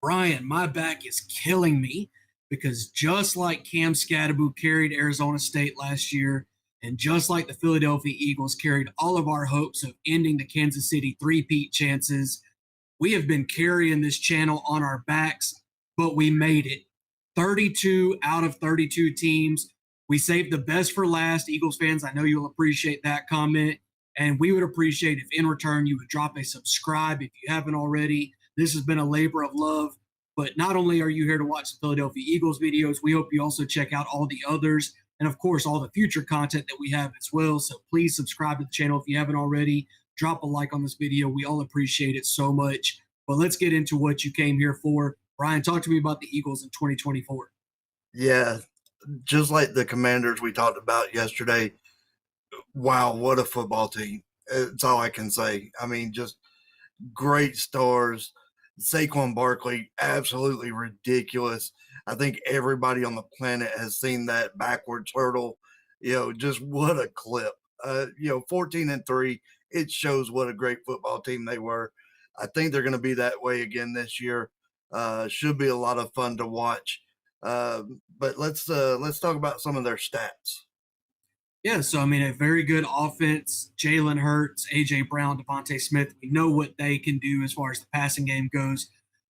Brian, my back is killing me because just like Cam Scadaboo carried Arizona State last year, and just like the Philadelphia Eagles carried all of our hopes of ending the Kansas City three-peat chances, we have been carrying this channel on our backs, but we made it. 32 out of 32 teams. We saved the best for last. Eagles fans, I know you'll appreciate that comment. And we would appreciate if in return you would drop a subscribe if you haven't already. This has been a labor of love. But not only are you here to watch the Philadelphia Eagles videos, we hope you also check out all the others and, of course, all the future content that we have as well. So please subscribe to the channel if you haven't already. Drop a like on this video. We all appreciate it so much. But let's get into what you came here for. Brian, talk to me about the Eagles in 2024. Yeah, just like the Commanders we talked about yesterday. Wow, what a football team. It's all I can say. I mean, just great stars. Saquon Barkley, absolutely ridiculous. I think everybody on the planet has seen that backwards hurdle. Just what a clip. 14-3, it shows what a great football team they were. I think they're going to be that way again this year. Should be a lot of fun to watch. But let's talk about some of their stats. Yeah, so I mean, a very good offense. Jalen Hurts, AJ Brown, Devontae Smith. We know what they can do as far as the passing game goes.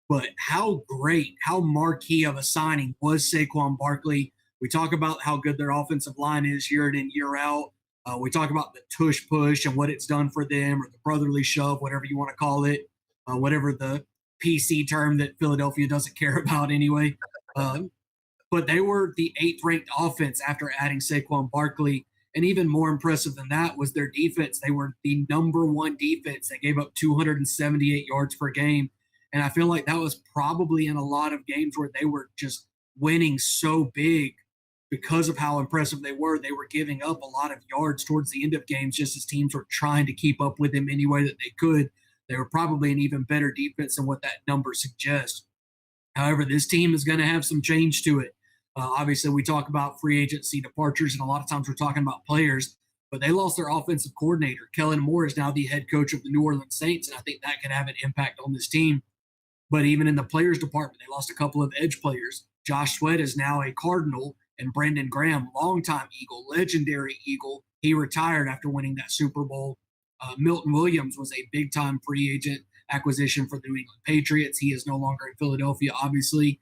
But how great, how marquee of a signing was Saquon Barkley? We talk about how good their offensive line is year in and year out. We talk about the tush push and what it's done for them, or the brotherly shove, whatever you want to call it, whatever the PC term that Philadelphia doesn't care about anyway. But they were the 8th ranked offense after adding Saquon Barkley. And even more impressive than that was their defense. They were the number one defense. They gave up 278 yards per game. And I feel like that was probably in a lot of games where they were just winning so big because of how impressive they were. They were giving up a lot of yards towards the end of games just as teams were trying to keep up with them any way that they could. They were probably an even better defense than what that number suggests. However, this team is going to have some change to it. Obviously, we talk about free agency departures, and a lot of times we're talking about players, but they lost their offensive coordinator. Kellen Moore is now the head coach of the New Orleans Saints, and I think that could have an impact on this team. But even in the players department, they lost a couple of edge players. Josh Sweat is now a Cardinal, and Brandon Graham, longtime Eagle, legendary Eagle, he retired after winning that Super Bowl. Milton Williams was a big-time free agent acquisition for the New England Patriots. He is no longer in Philadelphia, obviously.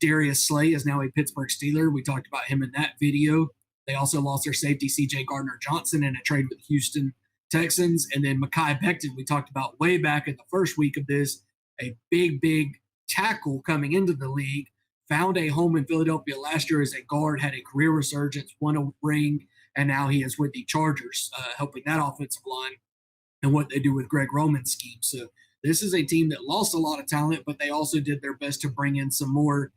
Darius Slay is now a Pittsburgh Steeler. We talked about him in that video. They also lost their safety, C.J. Gardner-Johnson, in a trade with the Houston Texans. And then Mekhi Becton, we talked about way back in the first week of this, a big tackle coming into the league, found a home in Philadelphia last year as a guard, had a career resurgence, won a ring, and now he is with the Chargers, helping that offensive line and what they do with Greg Roman's scheme. So this is a team that lost a lot of talent, but they also did their best to bring in some more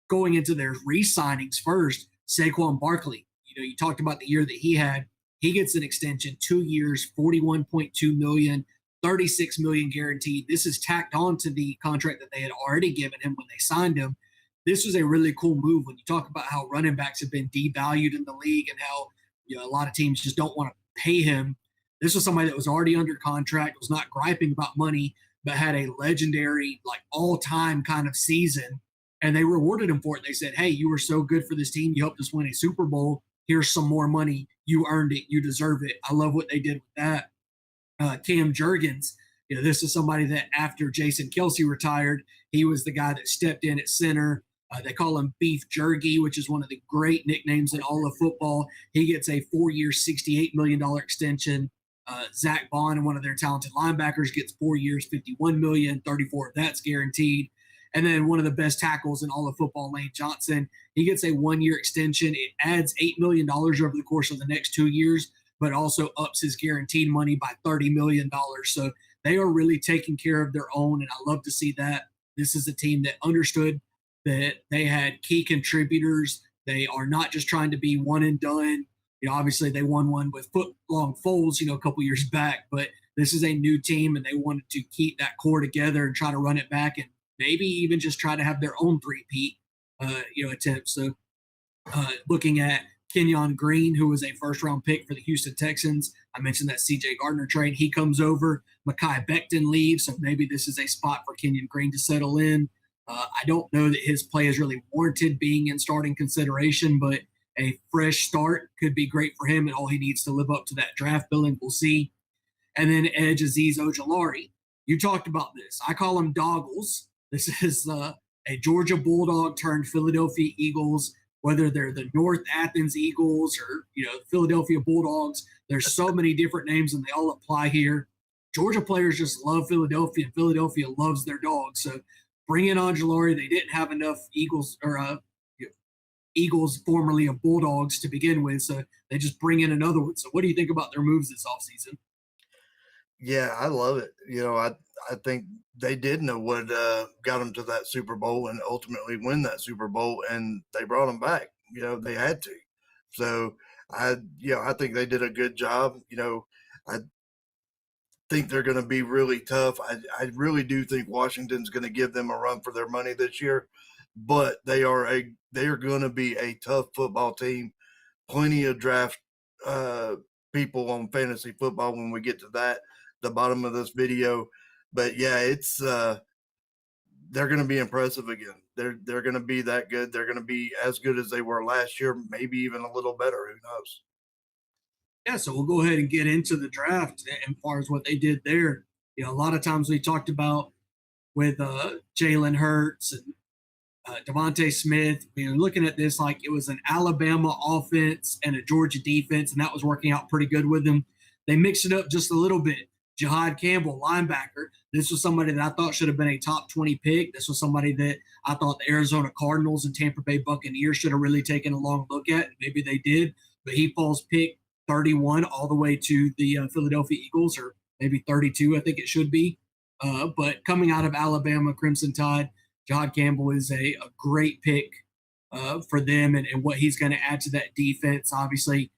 going into their re-signings first. Saquon Barkley, you talked about the year that he had. He gets an extension, 2 years, $41.2 million, $36 million guaranteed. This is tacked on to the contract that they had already given him when they signed him. This was a really cool move when you talk about how running backs have been devalued in the league and how a lot of teams just don't want to pay him. This was somebody that was already under contract, was not griping about money, but had a legendary, like all-time kind of season, and they rewarded him for it. They said, hey, you were so good for this team. You helped us win a Super Bowl. Here's some more money. You earned it. You deserve it. I love what they did with that. Cam Jurgens, this is somebody that after Jason Kelsey retired, he was the guy that stepped in at center. They call him Beef Jergy, which is one of the great nicknames in all of football. He gets a 4-year, $68 million extension. Zach Bond, one of their talented linebackers, gets 4 years, $51 million, 34 of that's guaranteed. And then one of the best tackles in all of football, Lane Johnson, he gets a 1-year extension. It adds $8 million over the course of the next 2 years, but also ups his guaranteed money by $30 million. So they are really taking care of their own, and I love to see that. This is a team that understood that they had key contributors. They are not just trying to be one and done. Obviously they won one with foot-long Foles, a couple years back, but this is a new team, and they wanted to keep that core together and try to run it back and maybe even just try to have their own three-peat, attempt. So looking at Kenyon Green, who was a first-round pick for the Houston Texans. I mentioned that C.J. Gardner trade. He comes over. Mekhi Becton leaves, so maybe this is a spot for Kenyon Green to settle in. I don't know that his play is really warranted being in starting consideration, but a fresh start could be great for him, and all he needs to live up to that draft billing. We'll see. And then edge Azeez Ojulari. You talked about this. I call him Doggles. This is a Georgia Bulldog turned Philadelphia Eagles, whether they're the North Athens Eagles or, Philadelphia Bulldogs. There's so many different names and they all apply here. Georgia players just love Philadelphia, and Philadelphia loves their dogs. So bring in Ojulari. They didn't have enough Eagles, formerly of Bulldogs, to begin with, so they just bring in another one. So what do you think about their moves this offseason? Yeah, I love it. I think they did know what got them to that Super Bowl and ultimately win that Super Bowl, and they brought them back. They had to. So I think they did a good job. I think they're going to be really tough. I really do think Washington's going to give them a run for their money this year, but they are going to be a tough football team. Plenty of draft people on fantasy football when we get to the bottom of this video. But yeah, it's they're going to be impressive again. They're going to be that good. They're going to be as good as they were last year, maybe even a little better. Who knows? Yeah, so we'll go ahead and get into the draft as far as what they did there. A lot of times we talked about with Jalen Hurts and Devontae Smith. We were looking at this like it was an Alabama offense and a Georgia defense, and that was working out pretty good with them. They mixed it up just a little bit. Jihad Campbell, linebacker. This was somebody that I thought should have been a top 20 pick. This was somebody that I thought the Arizona Cardinals and Tampa Bay Buccaneers should have really taken a long look at. Maybe they did, but he falls pick 31 all the way to the Philadelphia Eagles, or maybe 32, I think it should be. But coming out of Alabama, Crimson Tide, Jihad Campbell is a great pick for them, and what he's going to add to that defense. Obviously,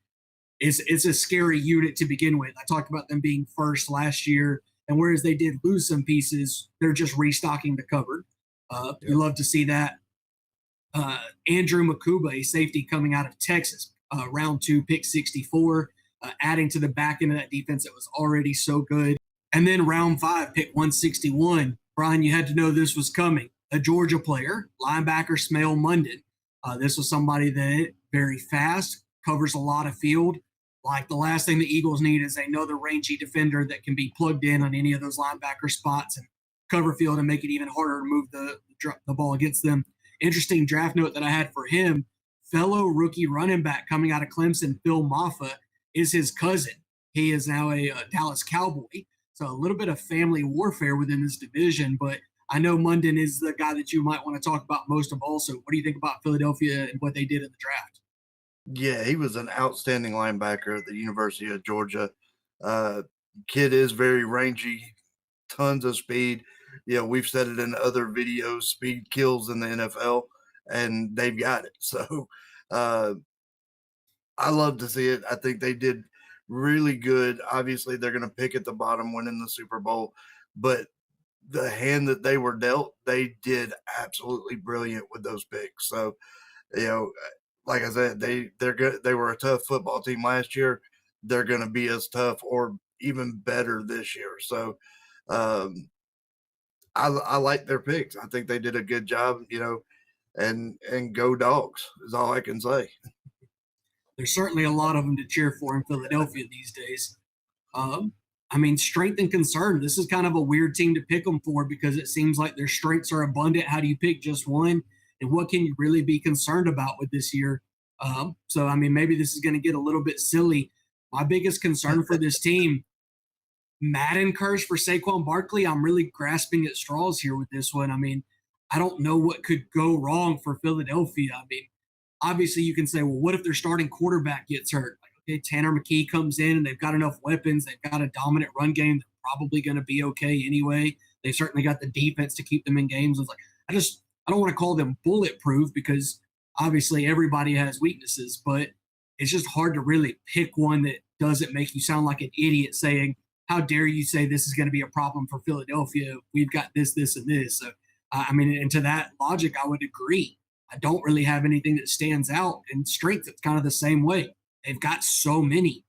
it's a scary unit to begin with. I talked about them being first last year, and whereas they did lose some pieces, they're just restocking the cupboard. You love to see that. Andrew Makuba, a safety coming out of Texas, round 2, pick 64, adding to the back end of that defense that was already so good. And then round 5, pick 161. Brian, you had to know this was coming. A Georgia player, linebacker Smail Munden. This was somebody that very fast, covers a lot of field. Like the last thing the Eagles need is another rangy defender that can be plugged in on any of those linebacker spots and cover field and make it even harder to move the ball against them. Interesting draft note that I had for him, fellow rookie running back coming out of Clemson, Phil Maffa, is his cousin. He is now a Dallas Cowboy. So a little bit of family warfare within this division, but I know Munden is the guy that you might want to talk about most of all. So what do you think about Philadelphia and what they did in the draft? Yeah, he was an outstanding linebacker at the University of Georgia. Kid is very rangy, tons of speed. We've said it in other videos, speed kills in the NFL, and they've got it. So I love to see it. I think they did really good. Obviously, they're going to pick at the bottom, winning the Super Bowl, but the hand that they were dealt, they did absolutely brilliant with those picks. So, like I said, they're good. They were a tough football team last year. They're going to be as tough or even better this year. So, I like their picks. I think they did a good job. And go Dogs is all I can say. There's certainly a lot of them to cheer for in Philadelphia these days. Strength and concern. This is kind of a weird team to pick them for because it seems like their strengths are abundant. How do you pick just one? And what can you really be concerned about with this year? Maybe this is going to get a little bit silly. My biggest concern for this team, Madden curse for Saquon Barkley. I'm really grasping at straws here with this one. I don't know what could go wrong for Philadelphia. Obviously you can say, well, what if their starting quarterback gets hurt? Like, okay, Tanner McKee comes in and they've got enough weapons. They've got a dominant run game. They're probably going to be okay anyway. They've certainly got the defense to keep them in games. I don't want to call them bulletproof because obviously everybody has weaknesses, but it's just hard to really pick one that doesn't make you sound like an idiot saying, how dare you say this is going to be a problem for Philadelphia? We've got this, this, and this. So, and to that logic, I would agree. I don't really have anything that stands out. And strength, it's kind of the same way. They've got so many,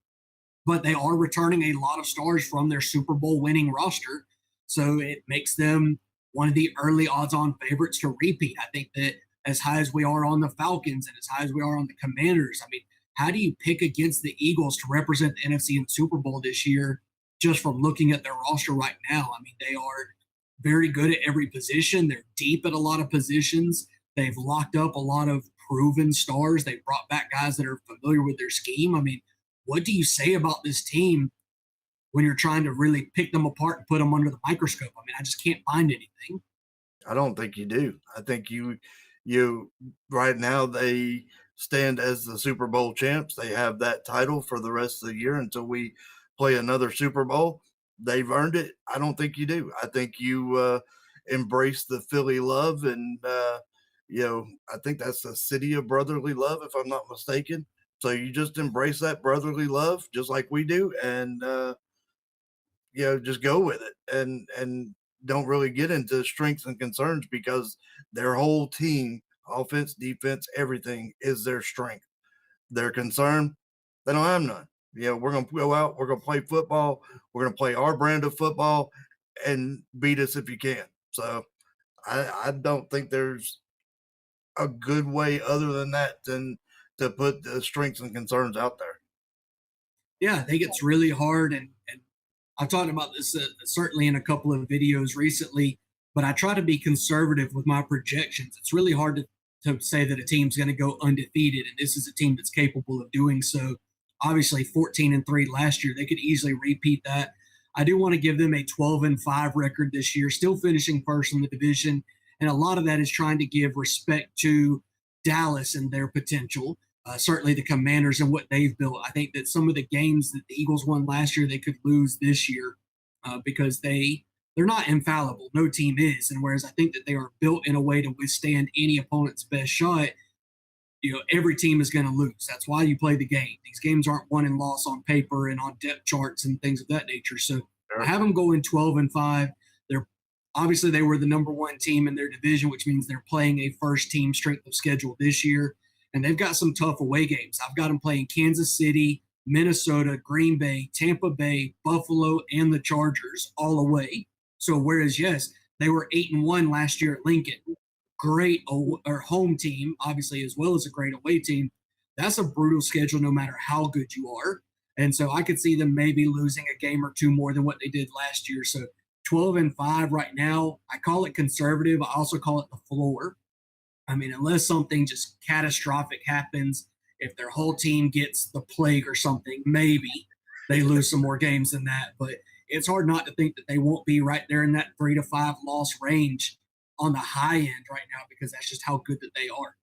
but they are returning a lot of stars from their Super Bowl winning roster. So it makes them one of the early odds on favorites to repeat. I think that as high as we are on the Falcons and as high as we are on the Commanders, I mean, how do you pick against the Eagles to represent the NFC in the Super Bowl this year just from looking at their roster right now? I mean, they are very good at every position. They're deep at a lot of positions. They've locked up a lot of proven stars. They've brought back guys that are familiar with their scheme. I mean, what do you say about this team when you're trying to really pick them apart and put them under the microscope? I mean, I just can't find anything. I don't think you do. I think you right now they stand as the Super Bowl champs. They have that title for the rest of the year until we play another Super Bowl. They've earned it. I don't think you do. I think you embrace the Philly love, and I think that's the city of brotherly love, if I'm not mistaken. So you just embrace that brotherly love, just like we do, and just go with it, and don't really get into strengths and concerns because their whole team, offense, defense, everything is their strength. Their concern, they don't have none. We're going to go out, we're going to play football, we're going to play our brand of football, and beat us if you can. So I don't think there's a good way other than that than to put the strengths and concerns out there. Yeah, I think it's really hard. And I've talked about this certainly in a couple of videos recently, but I try to be conservative with my projections. It's really hard to say that a team's going to go undefeated, and this is a team that's capable of doing so. Obviously, 14-3 last year, they could easily repeat that. I do want to give them a 12-5 record this year, still finishing first in the division, and a lot of that is trying to give respect to Dallas and their potential. Certainly the Commanders and what they've built. I think that some of the games that the Eagles won last year, they could lose this year because they're not infallible. No team is. And whereas I think that they are built in a way to withstand any opponent's best shot, every team is going to lose. That's why you play the game. These games aren't won and lost on paper and on depth charts and things of that nature. So I have them going 12-5. They're obviously they were the number one team in their division, which means they're playing a first team strength of schedule this year. And they've got some tough away games. I've got them playing Kansas City, Minnesota, Green Bay, Tampa Bay, Buffalo, and the Chargers all away. So whereas, yes, they were 8-1 last year at Lincoln, great or home team, obviously, as well as a great away team. That's a brutal schedule no matter how good you are. And so I could see them maybe losing a game or two more than what they did last year. So 12-5 right now, I call it conservative. I also call it the floor. I mean, unless something just catastrophic happens, if their whole team gets the plague or something, maybe they lose some more games than that. But it's hard not to think that they won't be right there in that 3-5 loss range on the high end right now because that's just how good that they are.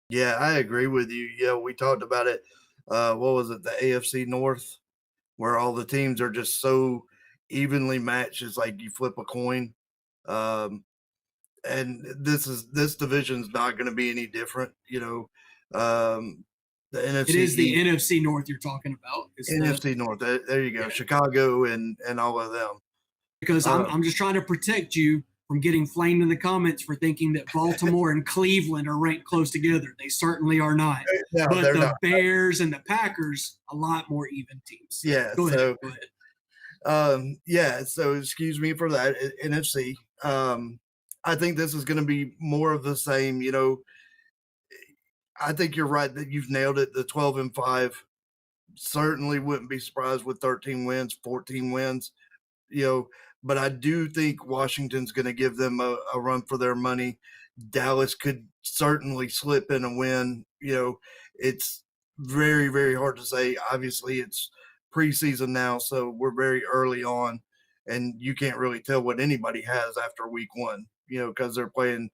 Yeah, I agree with you. Yeah, we talked about it. What was it, the AFC North, where all the teams are just so evenly matched. It's like you flip a coin. And this division's not going to be any different. The NFC It is the East, NFC North you're talking about. NFC North. There you go, yeah. Chicago and all of them. Because I'm just trying to protect you from getting flamed in the comments for thinking that Baltimore and Cleveland are ranked close together. They certainly are not. No, but the not. Bears and the Packers, a lot more even teams. Yeah. Go ahead. Yeah. So excuse me for that. NFC. I think this is going to be more of the same. I think you're right that you've nailed it. The 12-5 certainly wouldn't be surprised with 13 wins, 14 wins. But I do think Washington's going to give them a run for their money. Dallas could certainly slip in a win. It's very, very hard to say. Obviously, it's preseason now, so we're very early on, and you can't really tell what anybody has after week one, because they're playing,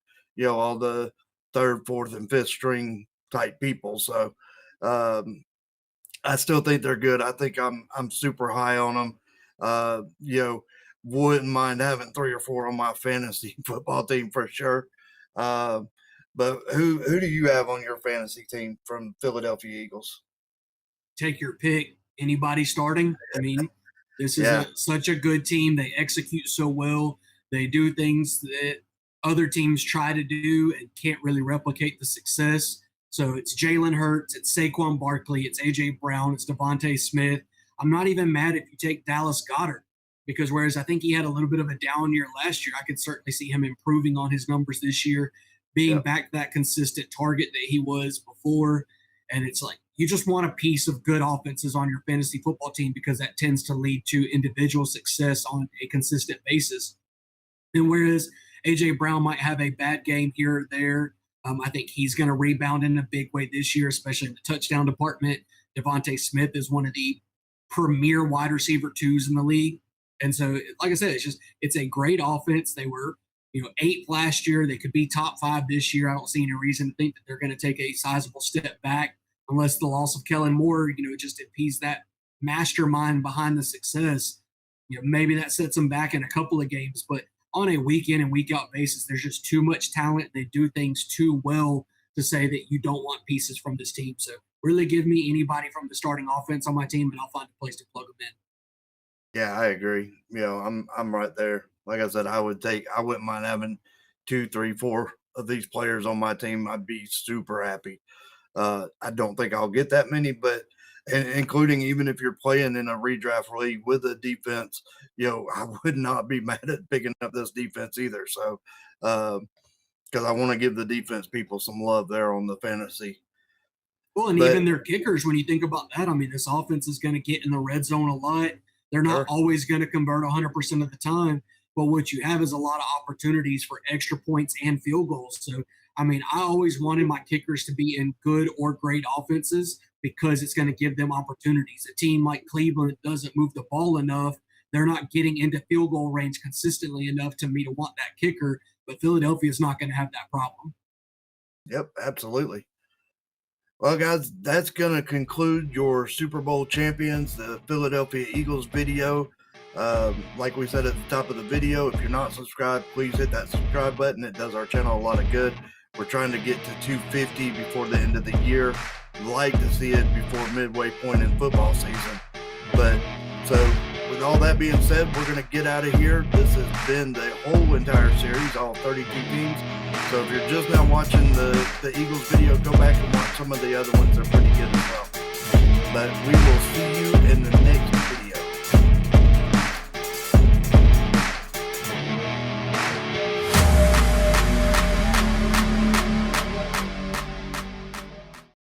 all the third, fourth, and fifth string type people. So I still think they're good. I think I'm super high on them. Wouldn't mind having 3 or 4 on my fantasy football team for sure. But who do you have on your fantasy team from Philadelphia Eagles? Take your pick. Anybody starting? I mean, this is such a good team. They execute so well. They do things that other teams try to do and can't really replicate the success. So it's Jalen Hurts, it's Saquon Barkley, it's AJ Brown, it's Devontae Smith. I'm not even mad if you take Dallas Goedert, because whereas I think he had a little bit of a down year last year, I could certainly see him improving on his numbers this year, being Yep. back that consistent target that he was before. And it's like you just want a piece of good offenses on your fantasy football team because that tends to lead to individual success on a consistent basis. And whereas AJ Brown might have a bad game here or there, I think he's going to rebound in a big way this year, especially in the touchdown department. Devontae Smith is one of the premier wide receiver twos in the league. And so, like I said, it's a great offense. They were, eighth last year. They could be top five this year. I don't see any reason to think that they're going to take a sizable step back unless the loss of Kellen Moore, just impedes that mastermind behind the success. Maybe that sets them back in a couple of games, but on a week in and week out basis, there's just too much talent. They do things too well to say that you don't want pieces from this team. So really give me anybody from the starting offense on my team and I'll find a place to plug them in. Yeah, I agree. I'm right there. Like I said, I wouldn't mind having 2, 3, 4 of these players on my team. I'd be super happy. I don't think I'll get that many, but including even if you're playing in a redraft league with a defense, I would not be mad at picking up this defense either. So, because I want to give the defense people some love there on the fantasy. Well, and even their kickers, when you think about that, I mean, this offense is going to get in the red zone a lot. They're not always going to convert 100% of the time, but what you have is a lot of opportunities for extra points and field goals. So, I mean, I always wanted my kickers to be in good or great offenses because it's going to give them opportunities. A team like Cleveland doesn't move the ball enough. They're not getting into field goal range consistently enough to me to want that kicker, but Philadelphia is not going to have that problem. Yep, absolutely. Well, guys, that's going to conclude your Super Bowl champions, the Philadelphia Eagles video. Like we said at the top of the video, if you're not subscribed, please hit that subscribe button. It does our channel a lot of good. We're trying to get to 250 before the end of the year. Like to see it before midway point in football season. But so with all that being said, we're going to get out of here. This has been the whole entire series, all 32 teams. So if you're just now watching the Eagles video, go back and watch some of the other ones. They're pretty good as well. But we will see you in the next